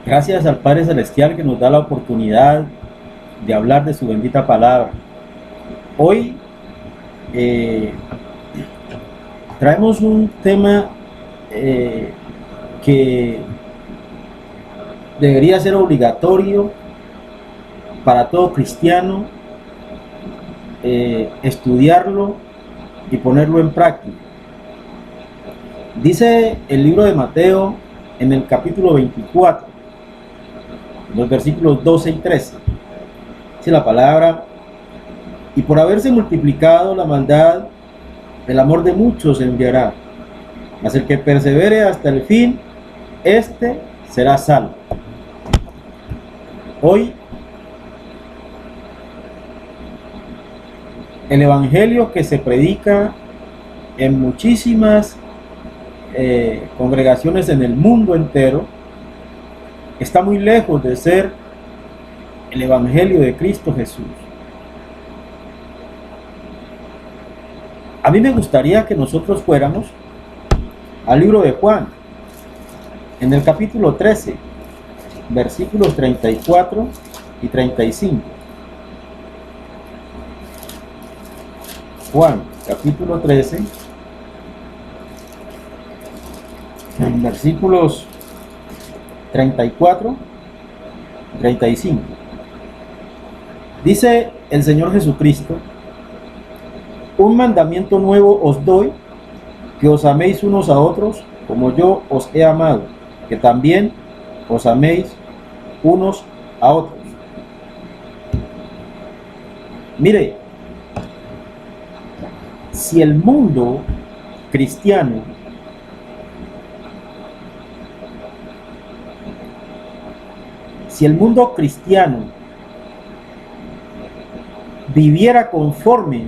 Gracias al Padre Celestial que nos da la oportunidad de hablar de su bendita palabra. Hoy eh, traemos un tema que debería ser obligatorio para todo cristiano estudiarlo y ponerlo en práctica. Dice el libro de Mateo en el capítulo 24, los versículos 12 y 13. Dice la palabra: y por haberse multiplicado la maldad, el amor de muchos se enviará, mas el que persevere hasta el fin, este será salvo. Hoy el evangelio que se predica en muchísimas congregaciones en el mundo entero está muy lejos de ser el evangelio de Cristo Jesús. A mí me gustaría que nosotros fuéramos al libro de Juan, en el capítulo 13, versículos 34 y 35. Juan, capítulo 13, en versículos 34 y 35. Dice el Señor Jesucristo: un mandamiento nuevo os doy, que os améis unos a otros como yo os he amado, que también os améis unos a otros. Mire, si el mundo cristiano viviera conforme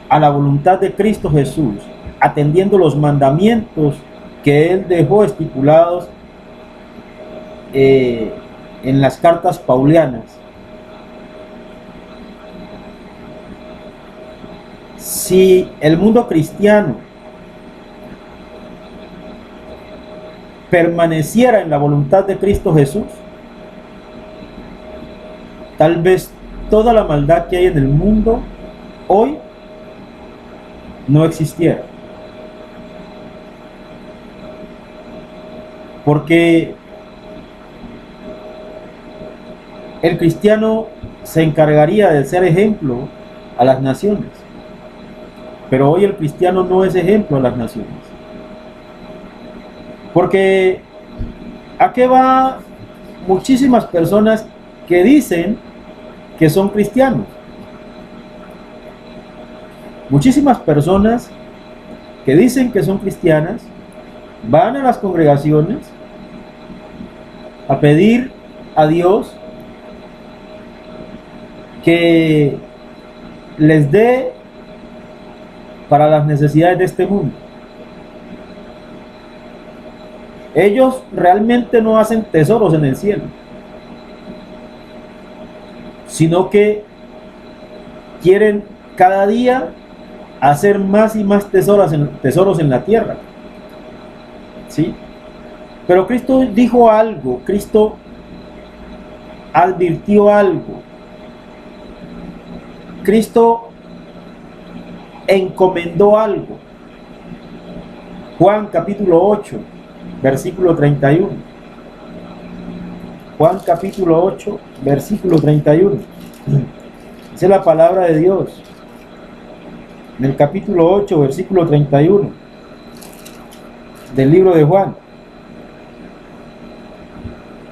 a la voluntad de Cristo Jesús, atendiendo los mandamientos que Él dejó estipulados en las cartas paulianas, si el mundo cristiano permaneciera en la voluntad de Cristo Jesús, tal vez toda la maldad que hay en el mundo hoy no existiera. Porque el cristiano se encargaría de ser ejemplo a las naciones. Pero hoy el cristiano no es ejemplo a las naciones. Porque ¿a qué va muchísimas personas que dicen que son cristianos? Muchísimas personas que dicen que son cristianas van a las congregaciones a pedir a Dios que les dé para las necesidades de este mundo. Ellos realmente no hacen tesoros en el cielo, sino que quieren cada día hacer más y más tesoros en la tierra. ¿Sí? Pero Cristo dijo algo, Cristo advirtió algo, Cristo encomendó algo. Juan capítulo 8, versículo 31. Juan capítulo 8, versículo 31. Esa es la palabra de Dios. En el capítulo 8, versículo 31 del libro de Juan.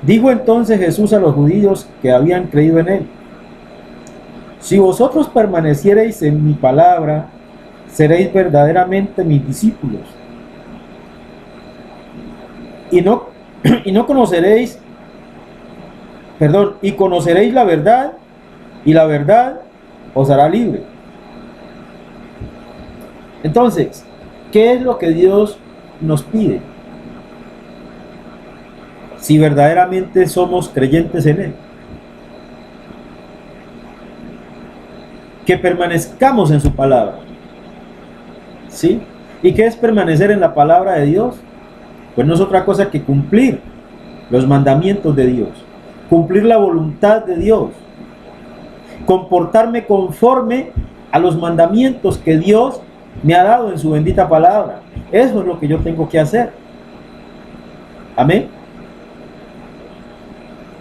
Dijo entonces Jesús a los judíos que habían creído en él: si vosotros permaneciereis en mi palabra, seréis verdaderamente mis discípulos, y conoceréis la verdad, y la verdad os hará libre. Entonces, ¿qué es lo que Dios nos pide? Si verdaderamente somos creyentes en Él, que permanezcamos en su palabra. ¿Sí? ¿Y qué es permanecer en la palabra de Dios? Pues no es otra cosa que cumplir los mandamientos de Dios, cumplir la voluntad de Dios, comportarme conforme a los mandamientos que Dios me ha dado en su bendita palabra. Eso es lo que yo tengo que hacer. Amén.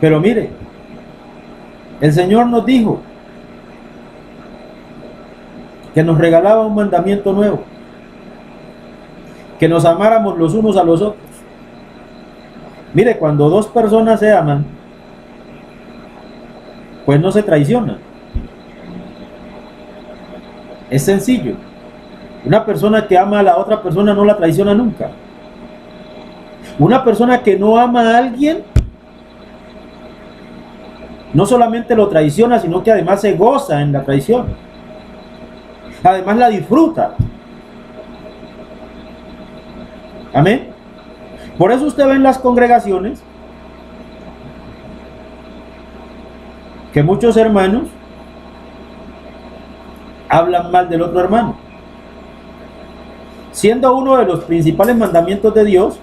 Pero mire, el Señor nos dijo que nos regalaba un mandamiento nuevo, que nos amáramos los unos a los otros. Mire, cuando dos personas se aman, pues no se traicionan. Es sencillo. Una persona que ama a la otra persona no la traiciona nunca. Una persona que no ama a alguien no solamente lo traiciona, sino que además se goza en la traición. Además la disfruta. Amén. Por eso usted ve en las congregaciones que muchos hermanos hablan mal del otro hermano, siendo uno de los principales mandamientos de Dios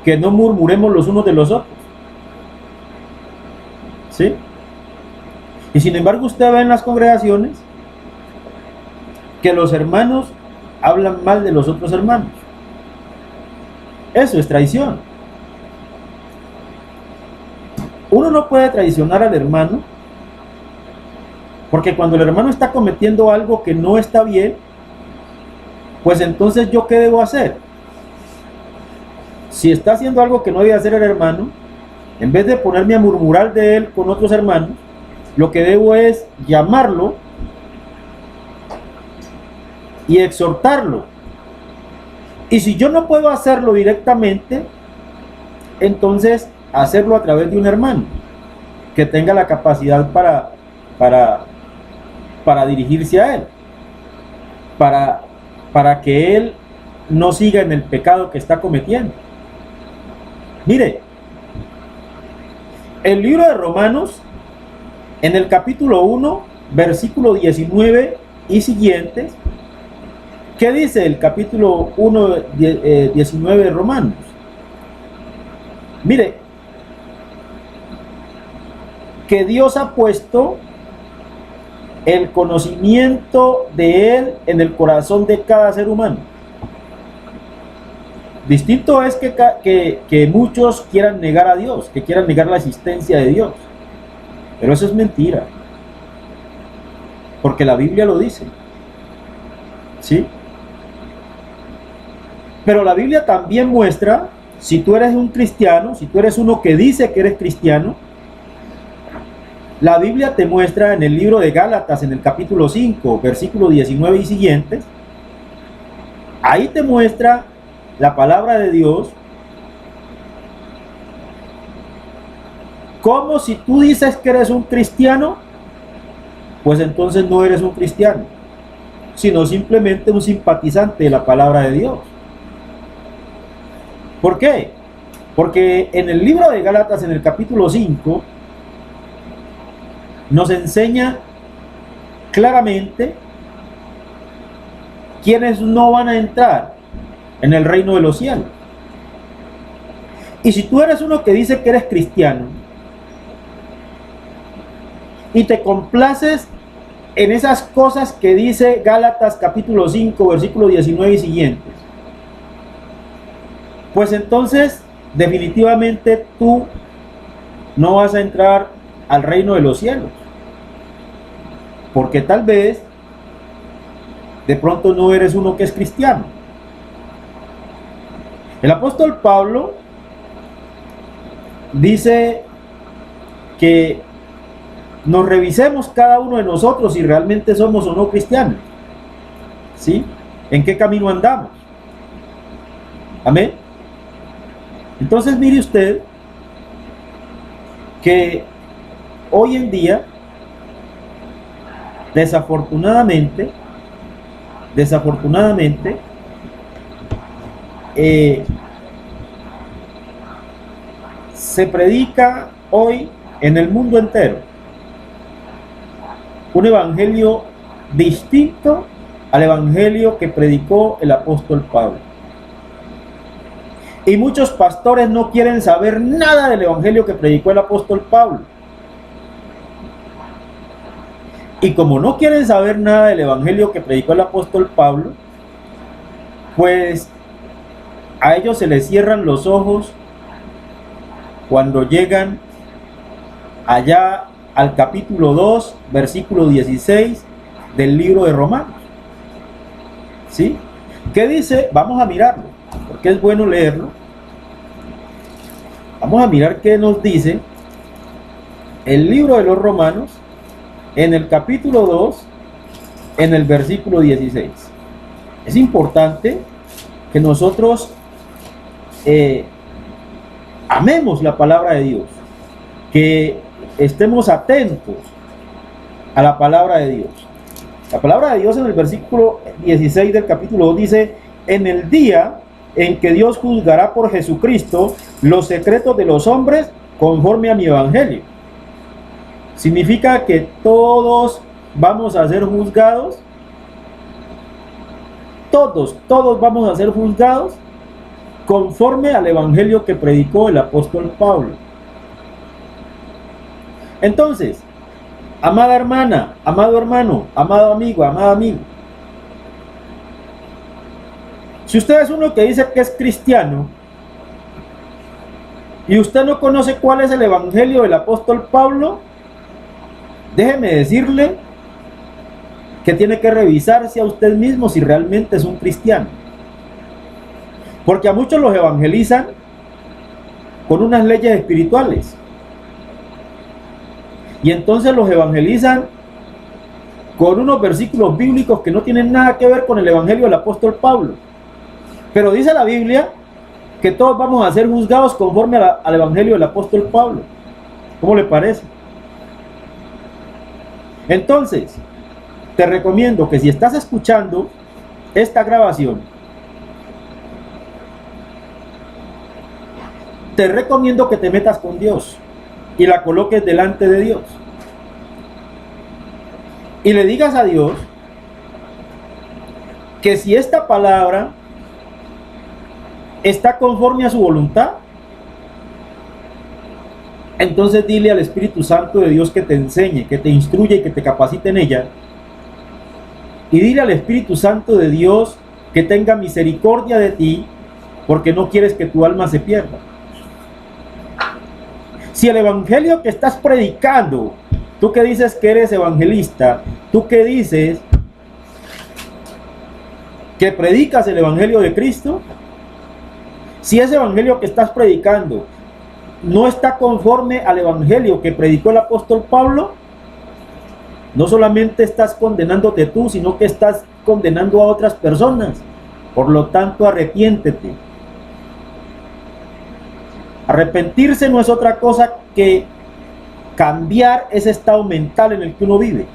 que no murmuremos los unos de los otros. ¿Sí? Y sin embargo usted ve en las congregaciones que los hermanos hablan mal de los otros hermanos. Eso es traición. Uno no puede traicionar al hermano, porque cuando el hermano está cometiendo algo que no está bien, pues entonces ¿yo qué debo hacer? Si está haciendo algo que no debe hacer el hermano, en vez de ponerme a murmurar de él con otros hermanos, lo que debo es llamarlo y exhortarlo. Y si yo no puedo hacerlo directamente, entonces hacerlo a través de un hermano que tenga la capacidad para dirigirse a él, para que él no siga en el pecado que está cometiendo. Mire, el libro de Romanos, en el capítulo 1, versículo 19 y siguientes, ¿qué dice el capítulo 1, 19 de Romanos? Mire, que Dios ha puesto el conocimiento de Él en el corazón de cada ser humano. Distinto es que muchos quieran negar a Dios, que quieran negar la existencia de Dios. Pero eso es mentira. Porque la Biblia lo dice. ¿Sí? Pero la Biblia también muestra, si tú eres un cristiano, si tú eres uno que dice que eres cristiano, la Biblia te muestra en el libro de Gálatas, en el capítulo 5, versículo 19 y siguientes, ahí te muestra la palabra de Dios, como si tú dices que eres un cristiano, pues entonces no eres un cristiano, sino simplemente un simpatizante de la palabra de Dios. ¿Por qué? Porque en el libro de Gálatas, en el capítulo 5, nos enseña claramente quiénes no van a entrar en el reino de los cielos. Y si tú eres uno que dice que eres cristiano y te complaces en esas cosas que dice Gálatas capítulo 5, versículo 19 y siguientes, pues entonces definitivamente tú no vas a entrar al reino de los cielos, porque tal vez de pronto no eres uno que es cristiano. El apóstol Pablo dice que nos revisemos cada uno de nosotros si realmente somos o no cristianos. ¿Sí? ¿En qué camino andamos? Amén. Entonces mire usted que hoy en día, desafortunadamente, se predica hoy en el mundo entero un evangelio distinto al evangelio que predicó el apóstol Pablo. Y muchos pastores no quieren saber nada del evangelio que predicó el apóstol Pablo. Y como no quieren saber nada del evangelio que predicó el apóstol Pablo, pues a ellos se les cierran los ojos cuando llegan allá al capítulo 2, versículo 16 del libro de Romanos. ¿Sí? ¿Qué dice? Vamos a mirarlo, porque es bueno leerlo. Vamos a mirar qué nos dice el libro de los Romanos en el capítulo 2, en el versículo 16. Es importante que nosotros amemos la palabra de Dios, que estemos atentos a la palabra de Dios. La palabra de Dios en el versículo 16 del capítulo 2 dice: en el día en que Dios juzgará por Jesucristo los secretos de los hombres conforme a mi evangelio. ¿Significa que todos vamos a ser juzgados? Todos vamos a ser juzgados conforme al evangelio que predicó el apóstol Pablo. Entonces, amada hermana, amado hermano, amado amigo, amada amiga, si usted es uno que dice que es cristiano y usted no conoce cuál es el evangelio del apóstol Pablo, déjeme decirle que tiene que revisarse a usted mismo si realmente es un cristiano. Porque a muchos los evangelizan con unas leyes espirituales. Y entonces los evangelizan con unos versículos bíblicos que no tienen nada que ver con el evangelio del apóstol Pablo. Pero dice la Biblia que todos vamos a ser juzgados conforme al evangelio del apóstol Pablo. ¿Cómo le parece? Entonces, te recomiendo que si estás escuchando esta grabación, te recomiendo que te metas con Dios y la coloques delante de Dios. Y le digas a Dios que si esta palabra está conforme a su voluntad, entonces dile al Espíritu Santo de Dios que te enseñe, que te instruya y que te capacite en ella. Y dile al Espíritu Santo de Dios que tenga misericordia de ti, porque no quieres que tu alma se pierda. Si el evangelio que estás predicando, tú que dices que eres evangelista, tú que dices que predicas el evangelio de Cristo, si ese evangelio que estás predicando no está conforme al evangelio que predicó el apóstol Pablo, no solamente estás condenándote tú, sino que estás condenando a otras personas. Por lo tanto, arrepiéntete. Arrepentirse no es otra cosa que cambiar ese estado mental en el que uno vive.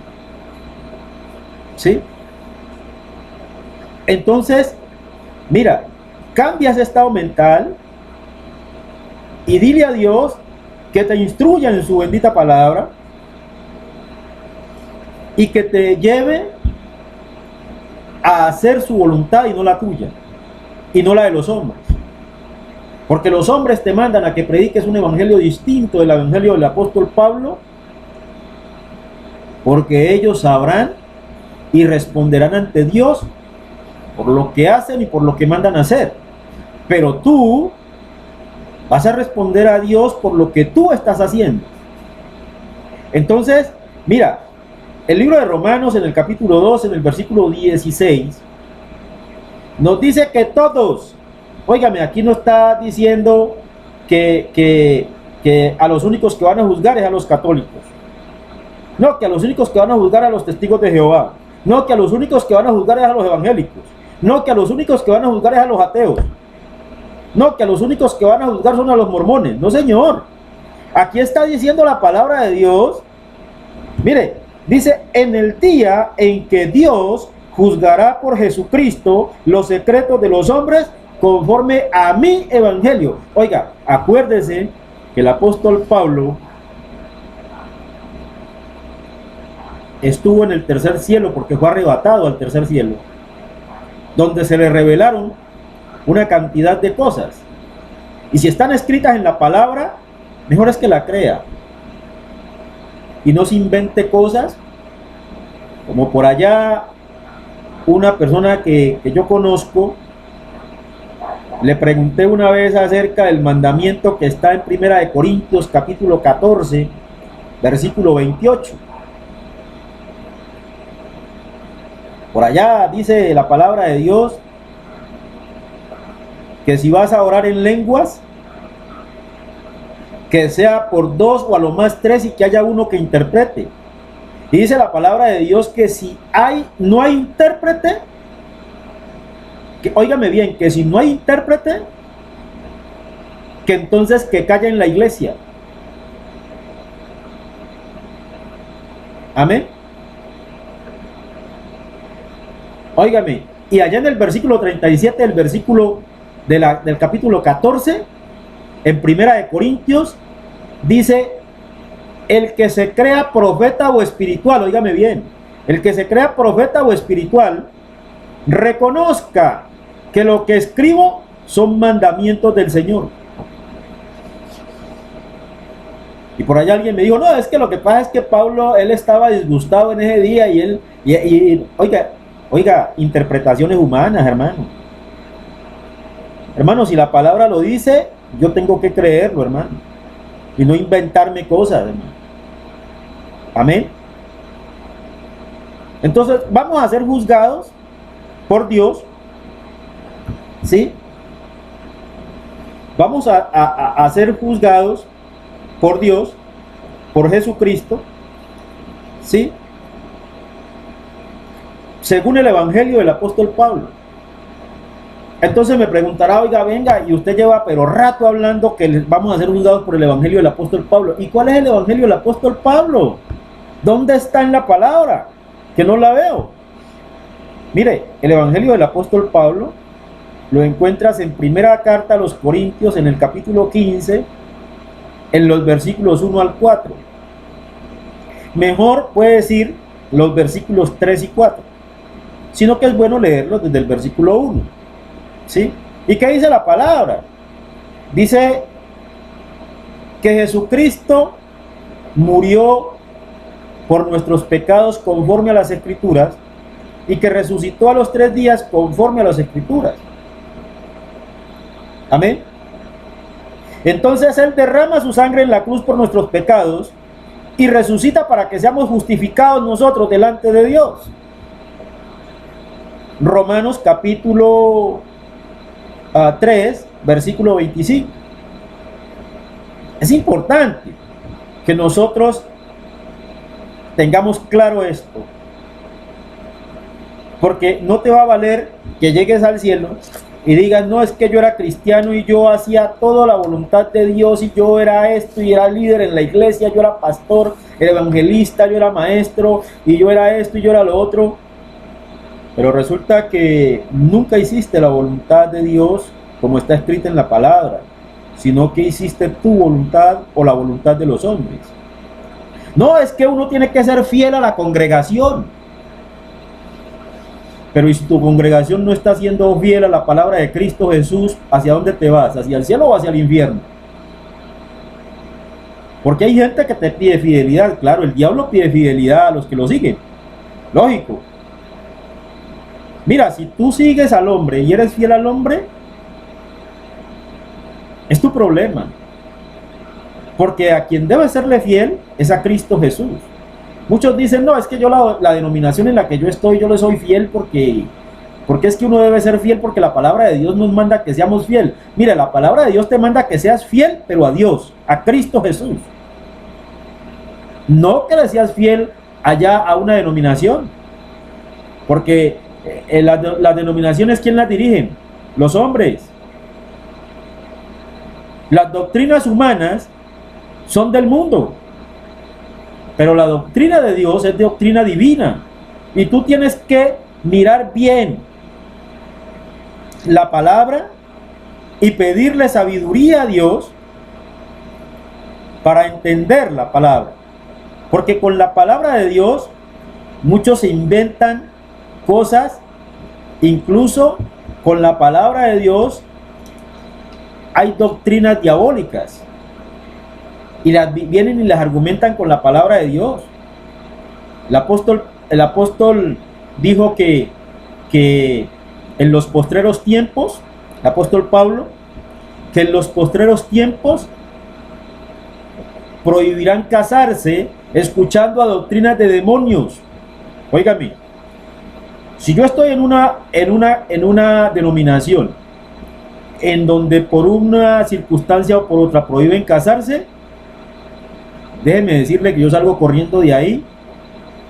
¿Sí? Entonces, mira, cambia ese estado mental y dile a Dios que te instruya en su bendita palabra y que te lleve a hacer su voluntad y no la tuya, y no la de los hombres. Porque los hombres te mandan a que prediques un evangelio distinto del evangelio del apóstol Pablo, porque ellos sabrán y responderán ante Dios por lo que hacen y por lo que mandan a hacer. Pero tú vas a responder a Dios por lo que tú estás haciendo. Entonces, mira, el libro de Romanos en el capítulo 2, en el versículo 16, nos dice que todos, óigame, aquí no está diciendo que a los únicos que van a juzgar es a los católicos. No, que a los únicos que van a juzgar a los testigos de Jehová. No, que a los únicos que van a juzgar es a los evangélicos. No, que a los únicos que van a juzgar es a los ateos. No, que a los únicos que van a juzgar son a los mormones. No, señor. Aquí está diciendo la palabra de Dios. Mire, dice, en el día en que Dios juzgará por Jesucristo los secretos de los hombres conforme a mi evangelio. Oiga, acuérdese que el apóstol Pablo estuvo en el tercer cielo porque fue arrebatado al tercer cielo, donde se le revelaron una cantidad de cosas. Y si están escritas en la palabra, mejor es que la crea. Y no se invente cosas, como por allá una persona que yo conozco, le pregunté una vez acerca del mandamiento que está en 1 Corintios capítulo 14, versículo 28. Por allá dice la palabra de Dios que si vas a orar en lenguas, que sea por 2 o a lo más 3 y que haya uno que interprete. Y dice la palabra de Dios que si no hay intérprete, que, óigame bien, que si no hay intérprete, que entonces que calle en la iglesia. Amén. Óigame, y allá en el versículo 37 del versículo del capítulo 14, en 1 Corintios, dice: el que se crea profeta o espiritual, óigame bien, el que se crea profeta o espiritual, reconozca que lo que escribo son mandamientos del Señor. Y por allá alguien me dijo: no, es que lo que pasa es que Pablo, él estaba disgustado en ese día y él, oiga, interpretaciones humanas, hermano. Hermano, si la palabra lo dice, yo tengo que creerlo, hermano, y no inventarme cosas, hermano. Amén. Entonces vamos a ser juzgados por Dios, ¿sí? Vamos a ser juzgados por Dios, por Jesucristo, ¿sí? Según el Evangelio del apóstol Pablo. Entonces me preguntará: oiga, venga, y usted lleva pero rato hablando que vamos a ser juzgados por el Evangelio del apóstol Pablo. ¿Y cuál es el Evangelio del apóstol Pablo? ¿Dónde está en la palabra? Que no la veo. Mire, el Evangelio del apóstol Pablo lo encuentras en primera carta a los Corintios, en el capítulo 15, en los versículos 1 al 4. Mejor puede decir los versículos 3 y 4, sino que es bueno leerlos desde el versículo 1, ¿sí? ¿Y qué dice la palabra? Dice que Jesucristo murió por nuestros pecados conforme a las Escrituras, y que resucitó a los 3 días conforme a las Escrituras. Amén. Entonces Él derrama su sangre en la cruz por nuestros pecados y resucita para que seamos justificados nosotros delante de Dios. Romanos capítulo 3, versículo 25. Es importante que nosotros tengamos claro esto, porque no te va a valer que llegues al cielo y digas: no, es que yo era cristiano y yo hacía toda la voluntad de Dios y yo era esto y era líder en la iglesia, yo era pastor, era evangelista, yo era maestro y yo era esto y yo era lo otro. Pero resulta que nunca hiciste la voluntad de Dios como está escrita en la palabra, sino que hiciste tu voluntad o la voluntad de los hombres. No, es que uno tiene que ser fiel a la congregación. Pero si tu congregación no está siendo fiel a la palabra de Cristo Jesús, ¿hacia dónde te vas? ¿Hacia el cielo o hacia el infierno? Porque hay gente que te pide fidelidad. Claro, el diablo pide fidelidad a los que lo siguen. Lógico. Mira, si tú sigues al hombre y eres fiel al hombre, es tu problema. Porque a quien debe serle fiel es a Cristo Jesús. Muchos dicen: no, es que yo la denominación en la que yo estoy, yo le soy fiel porque es que uno debe ser fiel porque la palabra de Dios nos manda que seamos fiel. Mira, la palabra de Dios te manda que seas fiel, pero a Dios, a Cristo Jesús. No que le seas fiel allá a una denominación, porque las denominaciones, ¿quién las dirigen? Los hombres. Las doctrinas humanas son del mundo, pero la doctrina de Dios es doctrina divina, y tú tienes que mirar bien la palabra y pedirle sabiduría a Dios para entender la palabra, porque con la palabra de Dios muchos se inventan cosas. Incluso con la palabra de Dios hay doctrinas diabólicas y vienen y las argumentan con la palabra de Dios. El apóstol dijo que en los postreros tiempos, el apóstol Pablo, que en los postreros tiempos prohibirán casarse escuchando a doctrinas de demonios. Óigame, si yo estoy en una denominación en donde por una circunstancia o por otra prohíben casarse, déjeme decirle que yo salgo corriendo de ahí,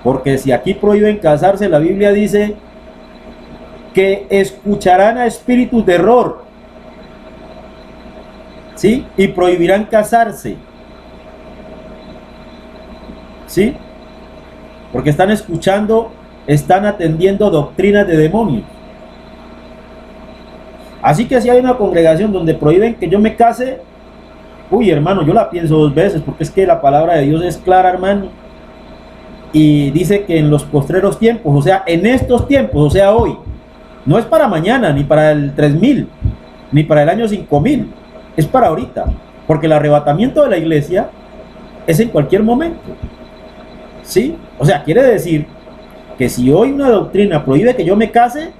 porque si aquí prohíben casarse, la Biblia dice que escucharán a espíritus de error, ¿sí? Y prohibirán casarse, ¿sí? Porque están escuchando, están atendiendo doctrinas de demonios. Así que si hay una congregación donde prohíben que yo me case, uy, hermano, yo la pienso dos veces, porque es que la palabra de Dios es clara, hermano. Y dice que en los postreros tiempos, o sea, en estos tiempos, o sea, hoy, no es para mañana, ni para el 3000, ni para el año 5000, es para ahorita, porque el arrebatamiento de la iglesia es en cualquier momento, ¿sí? O sea, quiere decir que si hoy una doctrina prohíbe que yo me case,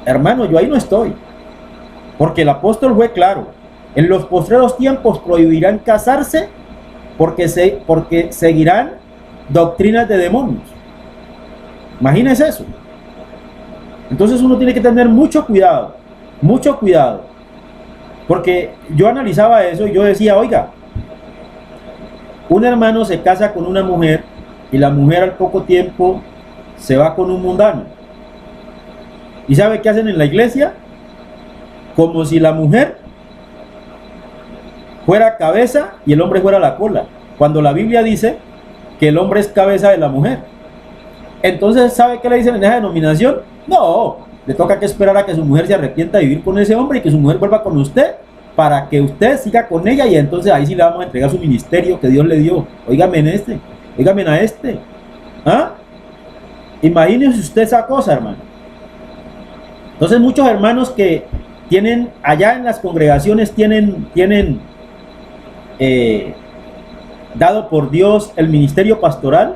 hermano, yo ahí no estoy, porque el apóstol fue claro: en los postreros tiempos prohibirán casarse porque seguirán doctrinas de demonios. Imagínense eso. Entonces uno tiene que tener mucho cuidado, porque yo analizaba eso y yo decía, oiga, un hermano se casa con una mujer y la mujer al poco tiempo se va con un mundano. ¿Y sabe qué hacen en la iglesia? Como si la mujer fuera cabeza y el hombre fuera la cola, cuando la Biblia dice que el hombre es cabeza de la mujer. Entonces, ¿sabe qué le dicen en esa denominación? No, le toca que esperar a que su mujer se arrepienta de vivir con ese hombre y que su mujer vuelva con usted para que usted siga con ella, y entonces ahí sí le vamos a entregar su ministerio que Dios le dio. Óigame a este. ¿Ah? Imagínese usted esa cosa, hermano. Entonces muchos hermanos que tienen allá en las congregaciones tienen dado por Dios el ministerio pastoral,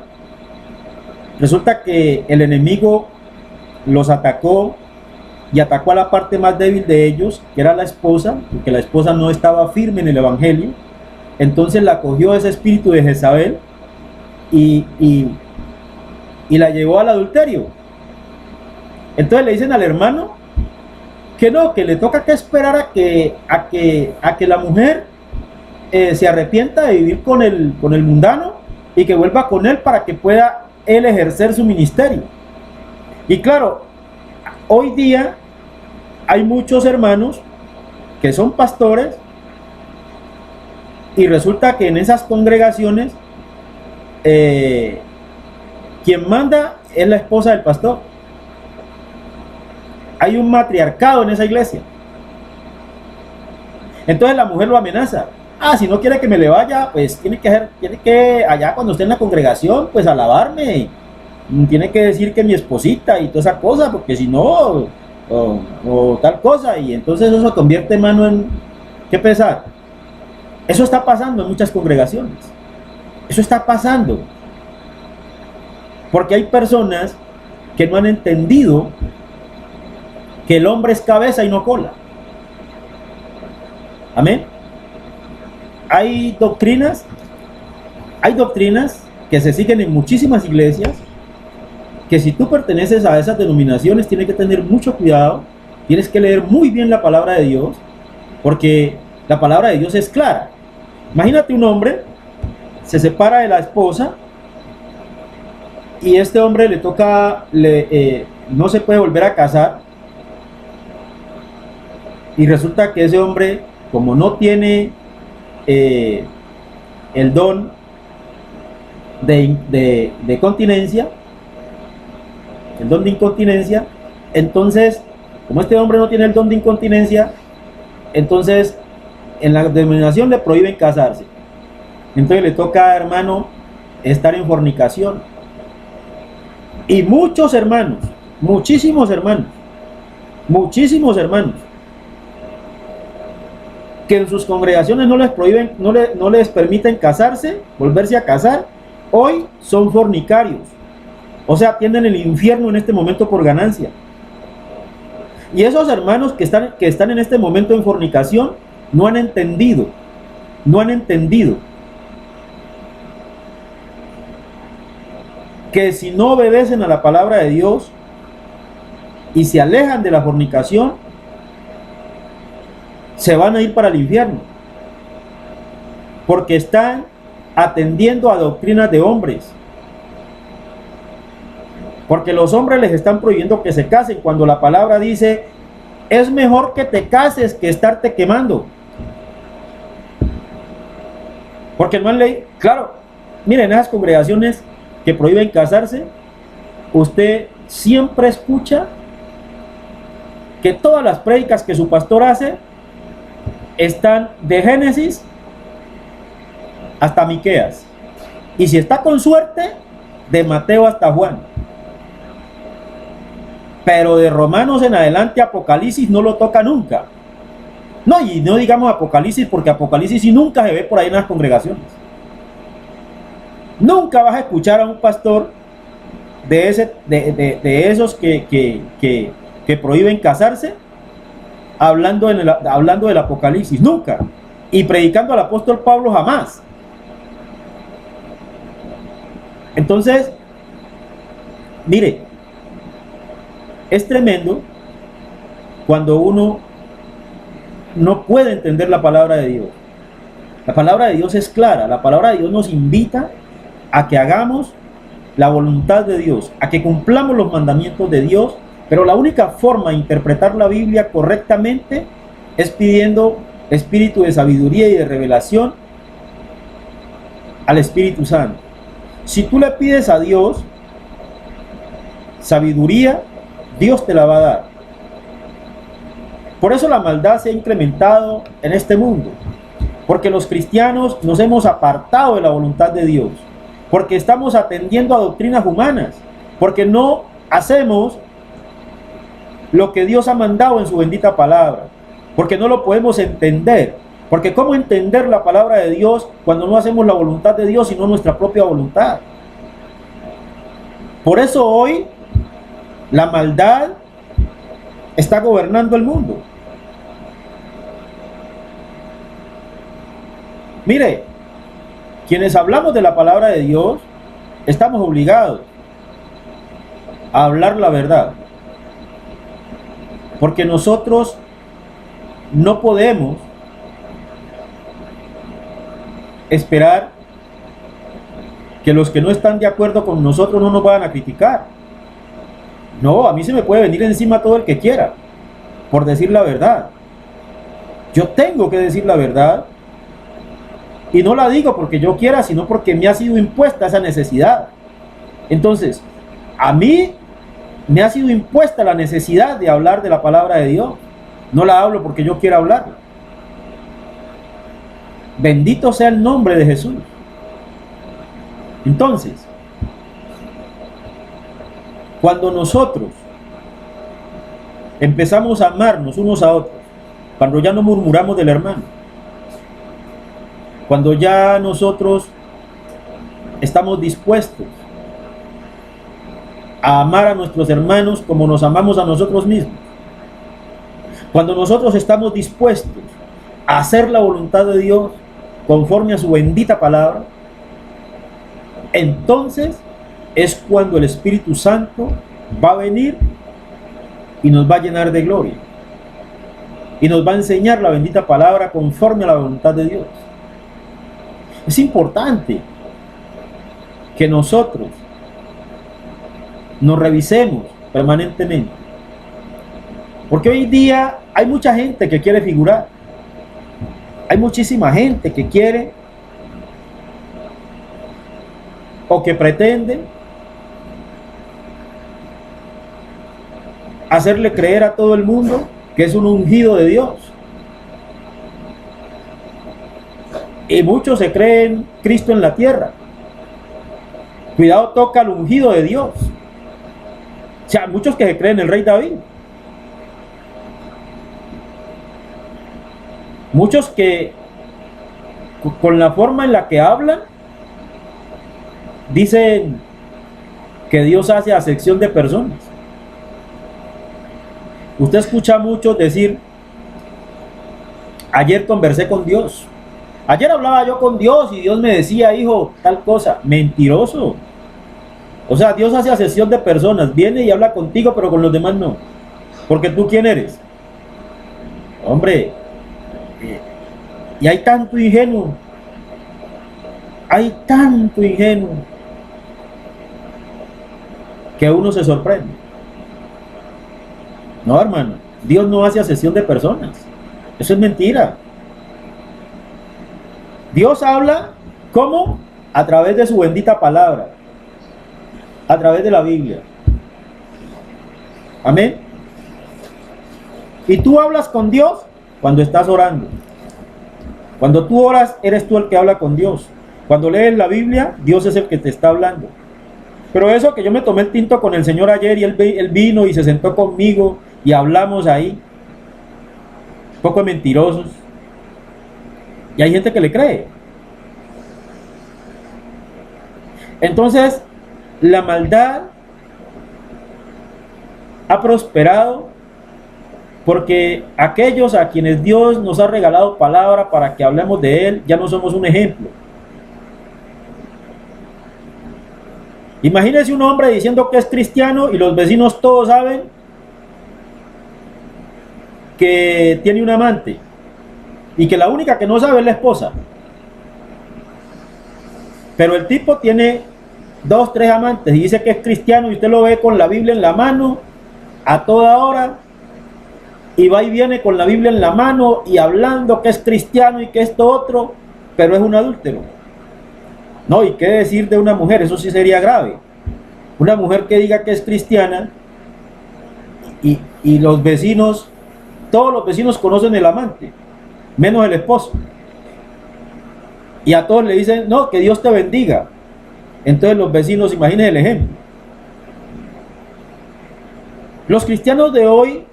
resulta que el enemigo los atacó y atacó a la parte más débil de ellos, que era la esposa, porque la esposa no estaba firme en el evangelio. Entonces la cogió ese espíritu de Jezabel y la llevó al adulterio. Entonces le dicen al hermano que no, que le toca que esperar a que la mujer se arrepienta de vivir con el mundano y que vuelva con él para que pueda él ejercer su ministerio. Y claro, hoy día hay muchos hermanos que son pastores y resulta que en esas congregaciones quien manda es la esposa del pastor. Hay un matriarcado en esa iglesia. Entonces la mujer lo amenaza. Si no quiere que me le vaya, pues tiene que allá cuando esté en la congregación, pues alabarme. Tiene que decir que mi esposita y toda esa cosa, porque si no, o tal cosa. Y entonces eso se convierte, hermano, en qué pesar. Eso está pasando en muchas congregaciones. Eso está pasando. Porque hay personas que no han entendido que el hombre es cabeza y no cola. Amén. Hay doctrinas que se siguen en muchísimas iglesias, que si tú perteneces a esas denominaciones tienes que tener mucho cuidado, tienes que leer muy bien la palabra de Dios, porque la palabra de Dios es clara. Imagínate un hombre, se separa de la esposa y este hombre le toca, no se puede volver a casar, y resulta que ese hombre, como no tiene el don de continencia, el don de incontinencia, entonces, como este hombre no tiene el don de incontinencia, entonces en la denominación le prohíben casarse. Entonces le toca, hermano, estar en fornicación. Y muchos hermanos, muchísimos hermanos, que en sus congregaciones no les prohíben, no les permiten casarse, volverse a casar, hoy son fornicarios. O sea, tienen el infierno en este momento por ganancia. Y esos hermanos que están en este momento en fornicación no han entendido que si no obedecen a la palabra de Dios y se alejan de la fornicación, se van a ir para el infierno, porque están atendiendo a doctrinas de hombres, porque los hombres les están prohibiendo que se casen, cuando la palabra dice: es mejor que te cases que estarte quemando. Porque no han leído. Claro, miren, esas congregaciones que prohíben casarse, usted siempre escucha que todas las prédicas que su pastor hace están de Génesis hasta Miqueas, y si está con suerte, de Mateo hasta Juan. Pero de Romanos en adelante, Apocalipsis no lo toca nunca. No, y no digamos Apocalipsis, porque Apocalipsis sí nunca se ve por ahí en las congregaciones. Nunca vas a escuchar a un pastor de esos que prohíben casarse hablando del Apocalipsis, nunca. Y predicando al apóstol Pablo, jamás. Entonces, mire, es tremendo cuando uno no puede entender la palabra de Dios. La palabra de Dios es clara. La palabra de Dios nos invita a que hagamos la voluntad de Dios, a que cumplamos los mandamientos de Dios, pero la única forma de interpretar la Biblia correctamente es pidiendo espíritu de sabiduría y de revelación al Espíritu Santo. Si tú le pides a Dios sabiduría, Dios te la va a dar. Por eso la maldad se ha incrementado en este mundo, porque los cristianos nos hemos apartado de la voluntad de Dios, porque estamos atendiendo a doctrinas humanas, porque no hacemos lo que Dios ha mandado en su bendita palabra, porque no lo podemos entender, porque ¿cómo entender la palabra de Dios cuando no hacemos la voluntad de Dios sino nuestra propia voluntad? Por eso hoy la maldad está gobernando el mundo. Mire, quienes hablamos de la palabra de Dios, estamos obligados a hablar la verdad. Porque nosotros no podemos esperar que los que no están de acuerdo con nosotros no nos vayan a criticar. No, a mí se me puede venir encima todo el que quiera por decir la verdad. Yo tengo que decir la verdad, y no la digo porque yo quiera, sino porque me ha sido impuesta esa necesidad. Entonces, a mí me ha sido impuesta la necesidad de hablar de la palabra de Dios. No la hablo porque yo quiera hablarla. Bendito sea el nombre de Jesús. Entonces, cuando nosotros empezamos a amarnos unos a otros, cuando ya no murmuramos del hermano, cuando ya nosotros estamos dispuestos a amar a nuestros hermanos como nos amamos a nosotros mismos, cuando nosotros estamos dispuestos a hacer la voluntad de Dios conforme a su bendita palabra, entonces es cuando el Espíritu Santo va a venir y nos va a llenar de gloria y nos va a enseñar la bendita palabra conforme a la voluntad de Dios. Es importante que nosotros nos revisemos permanentemente, porque hoy día hay mucha gente que quiere figurar, hay muchísima gente que quiere o que pretende hacerle creer a todo el mundo que es un ungido de Dios. Y muchos se creen Cristo en la tierra. Cuidado, toca al ungido de Dios. O sea, muchos que se creen el rey David. Muchos que con la forma en la que hablan dicen que Dios hace acepción de personas. Usted escucha a muchos decir: ayer conversé con Dios, ayer hablaba yo con Dios y Dios me decía, hijo, tal cosa. Mentiroso. O sea, Dios hace acepción de personas, viene y habla contigo, pero con los demás no. Porque tú, ¿quién eres? Hombre, y hay tanto ingenuo, que uno se sorprende. No, hermano, Dios no hace acepción de personas. Eso es mentira. Dios habla, ¿cómo? A través de su bendita palabra, a través de la Biblia. Amén. Y tú hablas con Dios cuando estás orando. Cuando tú oras, eres tú el que habla con Dios. Cuando lees la Biblia, Dios es el que te está hablando. Pero eso que yo me tomé el tinto con el Señor ayer y él vino y se sentó conmigo y hablamos ahí, un poco mentirosos. Y hay gente que le cree. Entonces, la maldad ha prosperado porque aquellos a quienes Dios nos ha regalado palabra para que hablemos de Él, ya no somos un ejemplo. Imagínese un hombre diciendo que es cristiano y los vecinos todos saben que tiene un amante y que la única que no sabe es la esposa. Pero el tipo tiene 2, 3 amantes y dice que es cristiano y usted lo ve con la Biblia en la mano a toda hora y va y viene con la Biblia en la mano y hablando que es cristiano y que esto otro, pero es un adúltero. No, y qué decir de una mujer, eso sí sería grave. Una mujer que diga que es cristiana y los vecinos, todos los vecinos conocen el amante, menos el esposo. Y a todos le dicen, no, que Dios te bendiga. Entonces los vecinos, imaginen el ejemplo. Los cristianos de hoy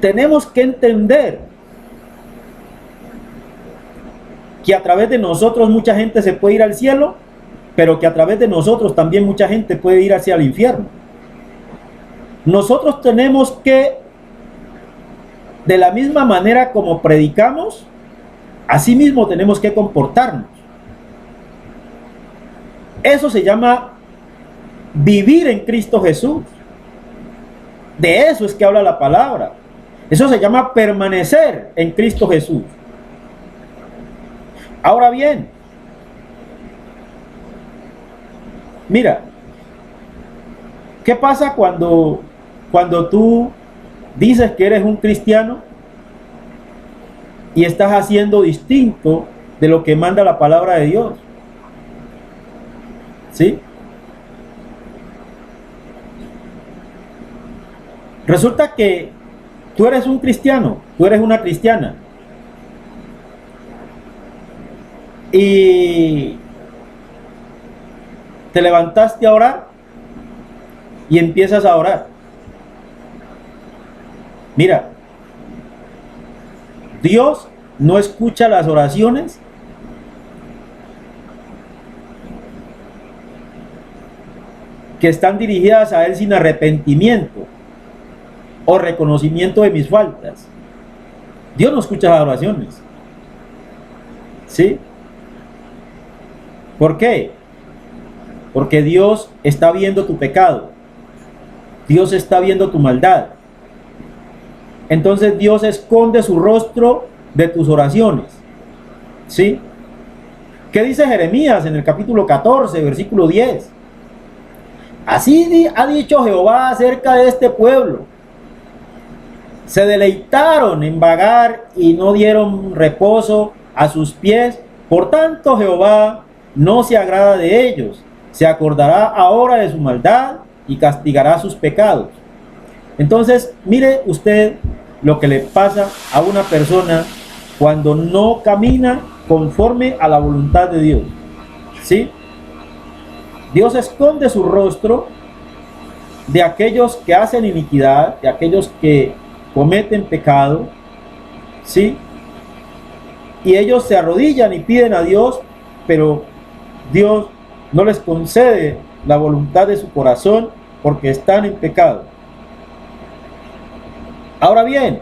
tenemos que entender que a través de nosotros mucha gente se puede ir al cielo, pero que a través de nosotros también mucha gente puede ir hacia el infierno. Nosotros tenemos que, de la misma manera como predicamos, así mismo tenemos que comportarnos. Eso se llama vivir en Cristo Jesús. De eso es que habla la palabra. Eso se llama permanecer en Cristo Jesús. Ahora bien, mira, ¿qué pasa cuando tú dices que eres un cristiano y estás haciendo distinto de lo que manda la palabra de Dios? ¿Sí? Resulta que tú eres un cristiano, tú eres una cristiana. Y te levantaste a orar y empiezas a orar. Mira, Dios no escucha las oraciones que están dirigidas a Él sin arrepentimiento o reconocimiento de mis faltas. Dios no escucha las oraciones. ¿Sí? ¿Por qué? Porque Dios está viendo tu pecado. Dios está viendo tu maldad. Entonces Dios esconde su rostro de tus oraciones. ¿Sí? ¿Qué dice Jeremías en el capítulo 14, versículo 10? Así ha dicho Jehová acerca de este pueblo. Se deleitaron en vagar y no dieron reposo a sus pies. Por tanto, Jehová no se agrada de ellos. Se acordará ahora de su maldad y castigará sus pecados. Entonces, mire usted lo que le pasa a una persona cuando no camina conforme a la voluntad de Dios. ¿Sí? Dios esconde su rostro de aquellos que hacen iniquidad, de aquellos que cometen pecado. ¿Sí? Y ellos se arrodillan y piden a Dios, pero Dios no les concede la voluntad de su corazón porque están en pecado. Ahora bien,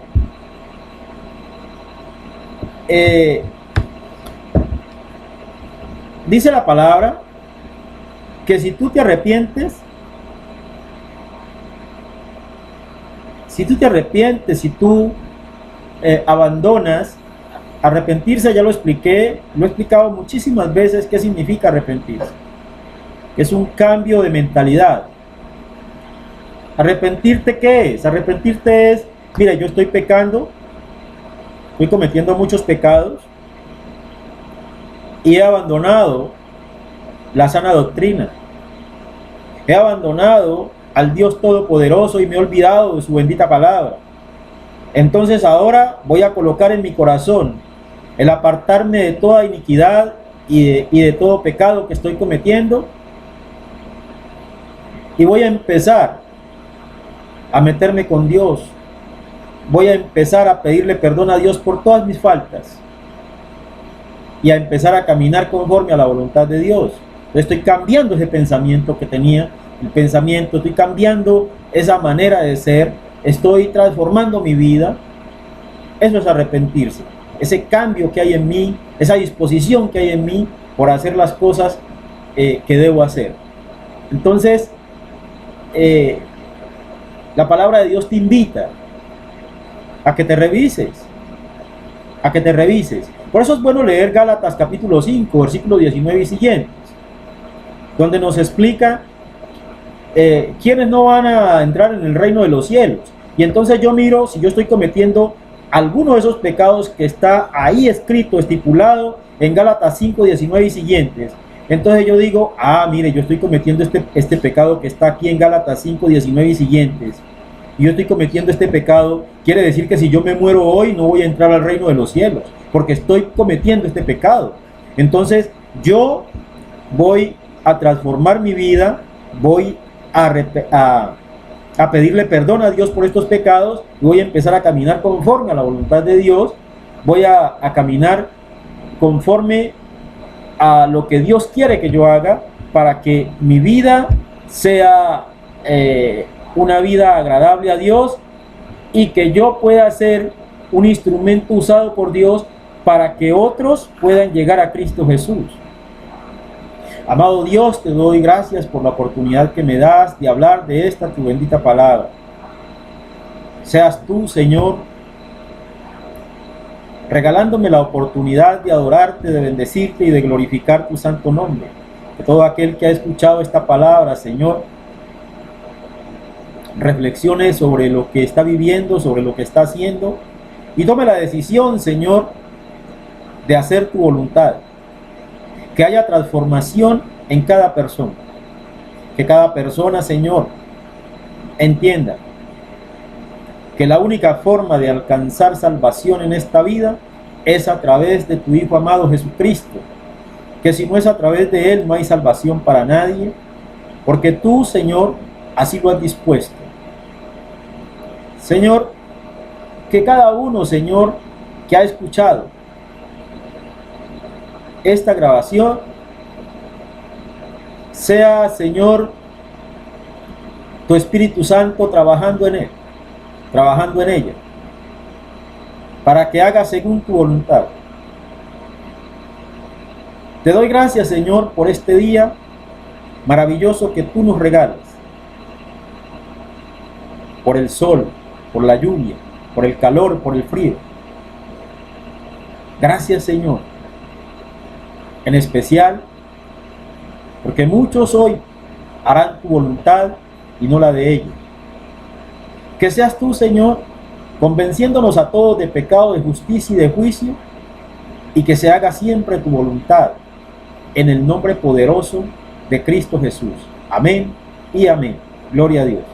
dice la palabra que si tú te arrepientes, si tú abandonas, arrepentirse, ya lo expliqué, lo he explicado muchísimas veces qué significa arrepentirse. Es un cambio de mentalidad. ¿Arrepentirte qué es? Arrepentirte es, mira, yo estoy pecando, estoy cometiendo muchos pecados y he abandonado la sana doctrina. He abandonado al Dios Todopoderoso y me he olvidado de su bendita palabra. Entonces ahora voy a colocar en mi corazón el apartarme de toda iniquidad y de todo pecado que estoy cometiendo, y voy a empezar a meterme con Dios. Voy a empezar a pedirle perdón a Dios por todas mis faltas y a empezar a caminar conforme a la voluntad de Dios. Estoy cambiando ese pensamiento que tenía, estoy cambiando esa manera de ser, estoy transformando mi vida. Eso es arrepentirse. Ese cambio que hay en mí, esa disposición que hay en mí por hacer las cosas que debo hacer. Entonces, la palabra de Dios te invita a que te revises, Por eso es bueno leer Gálatas capítulo 5, versículo 19 y siguientes, donde nos explica quiénes no van a entrar en el reino de los cielos. Y entonces yo miro si yo estoy cometiendo alguno de esos pecados que está ahí escrito, estipulado en Gálatas 5, 19 y siguientes. Entonces yo digo, mire, yo estoy cometiendo este pecado que está aquí en Gálatas 5, 19 y siguientes. Y yo estoy cometiendo este pecado, quiere decir que si yo me muero hoy no voy a entrar al reino de los cielos, porque estoy cometiendo este pecado. Entonces yo voy a transformar mi vida, voy a pedirle perdón a Dios por estos pecados, y voy a empezar a caminar conforme a la voluntad de Dios, voy a caminar conforme a lo que Dios quiere que yo haga, para que mi vida sea una vida agradable a Dios, y que yo pueda ser un instrumento usado por Dios para que otros puedan llegar a Cristo Jesús. Amado Dios, te doy gracias por la oportunidad que me das de hablar de esta tu bendita palabra. Seas tú, Señor, regalándome la oportunidad de adorarte, de bendecirte y de glorificar tu santo nombre. Que todo aquel que ha escuchado esta palabra, Señor, reflexione sobre lo que está viviendo, sobre lo que está haciendo, y tome la decisión, Señor, de hacer tu voluntad. Que haya transformación en cada persona. Que cada persona, Señor, entienda que la única forma de alcanzar salvación en esta vida es a través de tu Hijo amado Jesucristo. Que si no es a través de Él no hay salvación para nadie, porque tú, Señor, así lo has dispuesto. Señor, que cada uno, Señor, que ha escuchado esta grabación, sea, Señor, tu Espíritu Santo trabajando en él, trabajando en ella, para que haga según tu voluntad. Te doy gracias, Señor, por este día maravilloso que tú nos regalas, por el sol, por la lluvia, por el calor, por el frío. Gracias, Señor, en especial porque muchos hoy harán tu voluntad y no la de ellos. Que seas tú, Señor, convenciéndonos a todos de pecado, de justicia y de juicio, y que se haga siempre tu voluntad, en el nombre poderoso de Cristo Jesús. Amén y amén. Gloria a Dios.